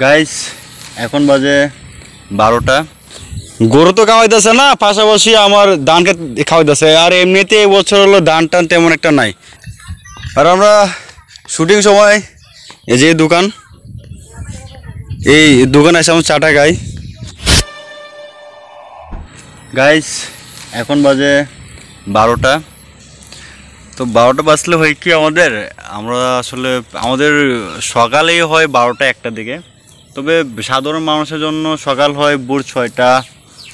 Guys এখন বাজে 12টা। গরু তো খাওয়াইতেছে না, পাশাপাশি আমার ধানকে খাওয়াইতেছে। আর এমনিতে এবছর হলো ধান টান তেমন একটা নাই। আর আমরা শুটিং সময় এই যে দোকান, এই দোকানে এসে আমরা চাটা খাই। গাইস এখন বাজে 12টা। তো 12টা বাজলে হয় কি আমরা আসলে আমাদের সকালেই হয় 12টা 1টার দিকে। তবে সাধারণ মানুষের জন্য সকাল হয় ভোর 6টা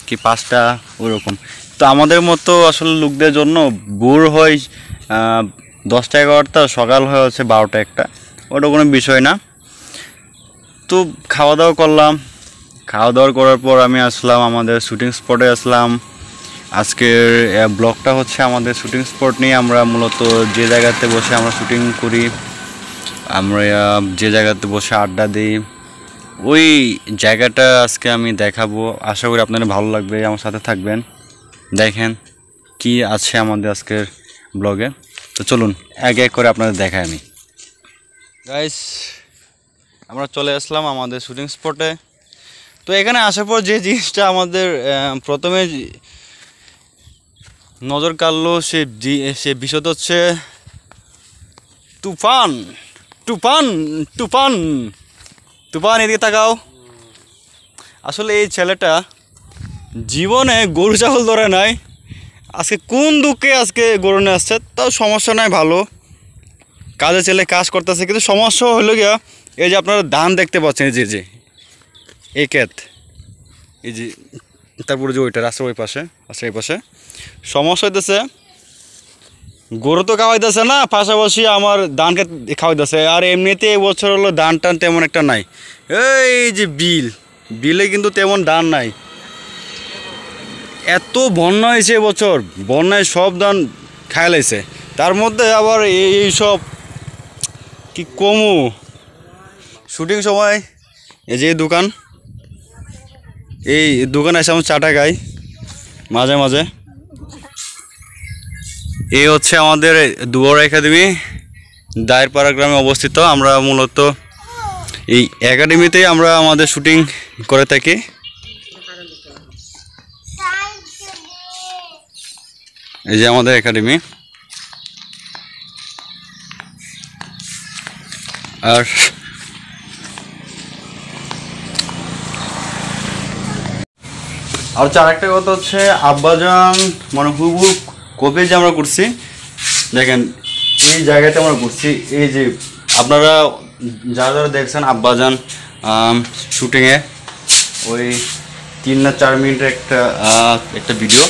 কি 5টা ওরকম। তো আমাদের মতো আসলে লোকদের জন্য ভোর হয় 10টা 11টা, সকাল হয় হচ্ছে 12টা 1টা। ওটা কোনো বিষয় না। তো খাওয়া দাওয়া করলাম। খাওয়া দাওয়া করার পর আমি আসলাম আমাদের শুটিং স্পটে আসলাম। আজকের ব্লগটা হচ্ছে আমাদের শুটিং স্পট নিয়ে। আমরা মূলত যে জায়গাতে বসে আমরা শুটিং করি, আমরা যে জায়গাতে বসে আড্ডা দিই, ওই জায়গাটা আজকে আমি দেখাবো। আশা করি আপনাদের ভালো লাগবে, আমার সাথে থাকবেন, দেখেন কি আছে আমাদের আজকের ব্লগে। তো চলুন এক এক করে আপনাদের দেখাই আমি। গাইস আমরা চলে আসলাম আমাদের শুটিং স্পটে। তো এখানে আসার পর যে জিনিসটা আমাদের প্রথমে নজর কাড়লো সে বিষয়টা হচ্ছে তুফান। তুফান তুফান তুফান এদিকে তাকাও। আসলে এই ছেলেটা জীবনে গরু ছাগল ধরে নাই, আজকে কোন দুঃখে আজকে গরু নিয়ে আসছে। তাও সমস্যা নাই, ভালো কাজের ছেলে কাজ করতেছে। কিন্তু সমস্যা হলো গিয়া এই যে আপনারা ধান দেখতে পাচ্ছেন, এই যে এই ক্ষেত, এই যে তারপরে যে ওইটা রাস্তার ওই পাশে, রাস্তার এই পাশে সমস্যা হইতেছে গরু তো খাওয়াইতেছে না, পাশাপাশি আমার ধানকে খাওয়াইতেছে। আর এমনিতে এবছর হলো ধান টান তেমন একটা নাই। এই যে বিলে কিন্তু তেমন ধান নাই। এত বন্যা হয়েছে এবছর, বন্যায় সব ধান খায় লাইছে। তার মধ্যে আবার এই সব কি কমু। শুটিং সময় এই যে দোকান, এই দোকানে এসে আমি চাটা খাই মাঝে মাঝে। এই হচ্ছে আমাদের দুয়ারা একাডেমি, দায়েরপাড়া গ্রামে অবস্থিত। আমরা মূলত এই একাডেমিতেই আমরা আমাদের শুটিং করে থাকি। এই যে আমাদের একাডেমি। আর আরেকটা কথা হচ্ছে আব্বাজান মানে হুবহু কপি যে আমরা করছি, দেখেন এই জায়গাতে আমরা করছি। এই যে আপনারা যারা যারা দেখছেন আব্বাজান শুটিংয়ে, ওই 3 না 4 মিনিটের একটা ভিডিও।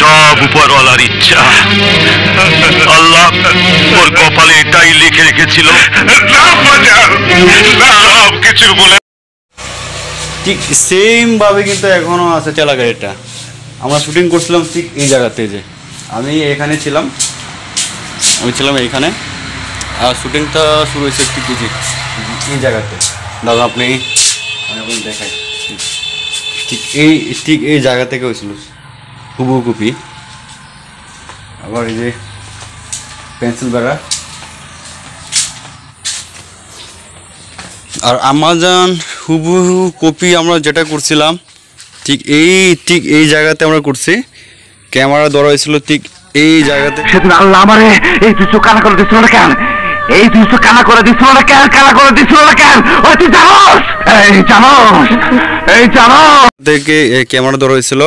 সব উপরওয়ালার ইচ্ছা, আল্লাহ ওর কপালে এটাই লিখে রেখেছিল। সব কিছু বলে ঠিক সেম ভাবে কিন্তু এখনো আছে টেলাগাড়িটা। আমরা শুটিং করছিলাম ঠিক এই জায়গাতে, যে আমি এখানে ছিলাম, এইখানে। আর শুটিংটা শুরু হয়েছে ঠিক এই জায়গাতে। দাদা আপনি এখন দেখাই, ঠিক এই জায়গা থেকে হয়েছিল হুবহু কপি। আবার এই যে পেন্সিল বেড়া। আর আমাজন হুবহু কপি আমরা যেটা করছিলাম ঠিক এই জায়গাতে আমরা করছি। ক্যামেরা ধরা হয়েছিল ঠিক এই জায়গাতে। সেদিন আল্লাহ আমারে এই দুশো কানা করে দিছিল না কেন? এই দুশো কানা করে দিছিল না কেন? কানা করে দিছিল না কেন? ওই তুই জানোস? এই জানোস থেকে ক্যামেরা ধরা হয়েছিল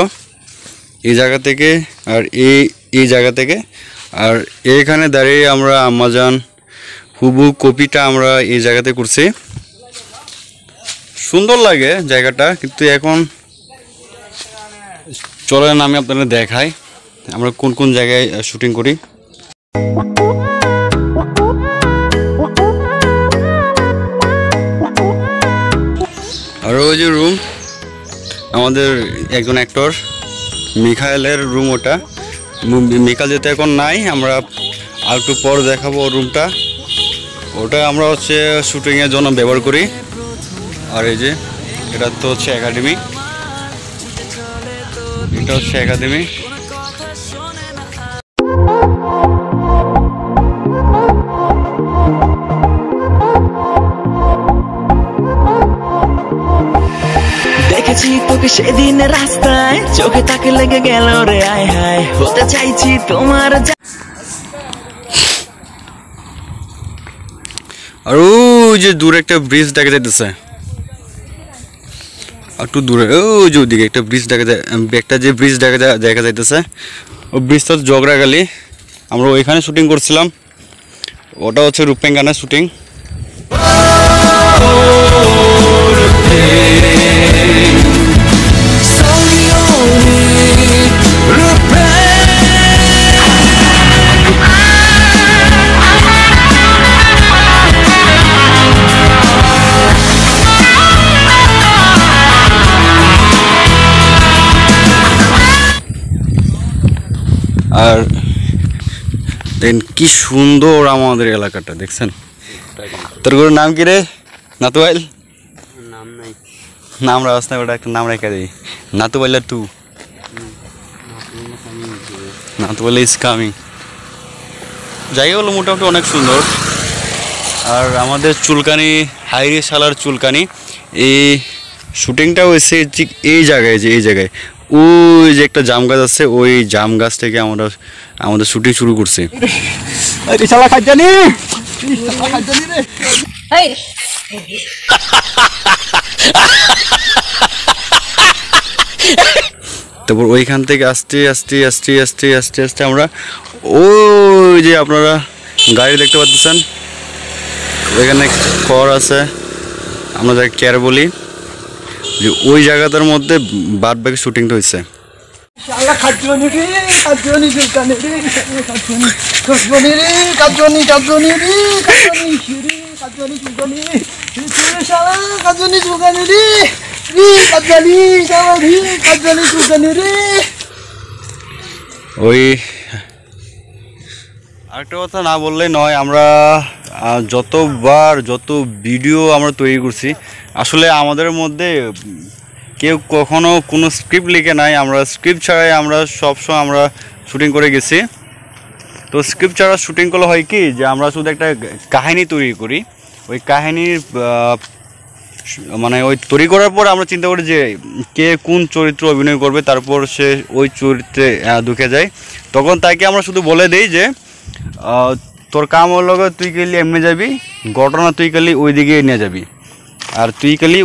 এই জায়গা থেকে, আর এই জায়গা থেকে। আর এইখানে দাঁড়িয়ে আমরা আমাজন হুবহু কপিটা আমরা এই জায়গাতে করছি। সুন্দর লাগে জায়গাটা। কিন্তু এখন চলেন আমি আপনাদের দেখাই আমরা কোন কোন জায়গায় শুটিং করি। আর ওই যে রুম, আমাদের একজন অ্যাক্টর মিখাইলের রুম, ওটা মিখাইল যেতে এখন নাই, আমরা আর একটু পর দেখাবো রুমটা। ওটা আমরা হচ্ছে শুটিংয়ের জন্য ব্যবহার করি। আর এই যে এটা তো হচ্ছে একাডেমি, এটা হচ্ছে একাডেমি। তোকে সেদিন রাস্তায় চোখে তাকে লেগে গেল রে আয় হায় হতে চাইছি তোমার আর ওই যে দূরে একটা ব্রিজ দেখা যাইতেছে একটু দূরে ওই যে ওদিকে একটা ব্রিজ একটা যে ব্রিজ দেখা যাইতেছে ওই ব্রিজটা জগরাগালি আমরা ওইখানে শুটিং করছিলাম ওটা হচ্ছে রূপেঙ্গানের শুটিং আর দেখেন কি সুন্দর আমাদের এলাকাটা দেখছেন তোর গরুর নাম কি রে নাতুয়াইল নাম রাস না ওটা একটা নাম রেখে দিই নাতুয়াইল আর তু নাতুয়াইল ইজ কামিং জায়গাগুলো মোটামুটি অনেক সুন্দর আর আমাদের চুলকানি হাইরে শালার চুলকানি এই শুটিংটা হয়েছে ঠিক এই জায়গায় ওই যে একটা জাম গাছ আছে ওই জাম গাছ থেকে আমরা আমাদের শুটিং শুরু করছি তারপর ওইখান থেকে আস্তে আস্তে আস্তে আস্তে আস্তে আস্তে আমরা ওই যে আপনারা গাড়ি দেখতে পাচ্ছেন ওইখানে খড় আছে আমরা যাকে কেয়ার বলি যে ওই জায়গাটার মধ্যে বাদ বাকি শুটিংটা হয়েছে ওই আরেকটা কথা না বললেই নয় আমরা যত ভিডিও আমরা তৈরি করছি আসলে আমাদের মধ্যে কেউ কখনো কোনো স্ক্রিপ্ট লিখে নাই আমরা স্ক্রিপ্ট ছাড়াই আমরা সবসময় আমরা শুটিং করে গেছি তো স্ক্রিপ্ট ছাড়া শুটিং করলে হয় কি যে আমরা শুধু একটা কাহিনী তৈরি করি ওই কাহিনীর মানে ওই তৈরি করার পর আমরা চিন্তা করি যে কে কোন চরিত্র অভিনয় করবে তারপর সে ওই চরিত্রে ঢুকে যায় তখন তাকে আমরা শুধু বলে দিই যে তোর কাম হলো তুই গেলি এমনি যাবি ঘটনা তুই গেলি ওই দিকে নিয়ে যাবি আর তুই গেলি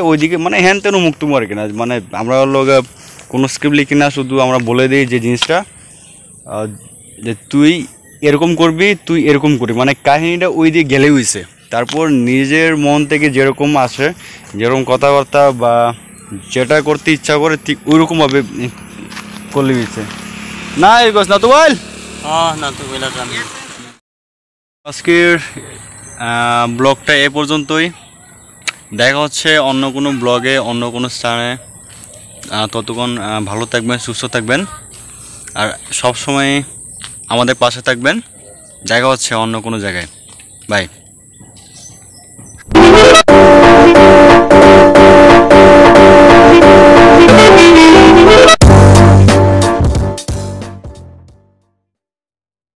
ওইদিকে মানে হ্যান তেন মুক্ত আর কিনা মানে আমরা লোক কোনো স্ক্রিপ্ট লিখি না শুধু আমরা বলে দিই যে জিনিসটা যে তুই এরকম করবি তুই এরকম করবি মানে কাহিনীটা ওই দিকে গেলেই হয়েছে তারপর নিজের মন থেকে যেরকম আসে যেরকম কথাবার্তা বা যেটা করতে ইচ্ছা করে ঠিক ওইরকমভাবে করলে হয়েছে না এরকম না তো বল আজকের ব্লগটা এ পর্যন্তই দেখা হচ্ছে অন্য কোনো ব্লগে অন্য কোনো স্থানে ততক্ষণ ভালো থাকবেন সুস্থ থাকবেন আর সব সময় আমাদের পাশে থাকবেন দেখা হচ্ছে অন্য কোনো জায়গায় বাই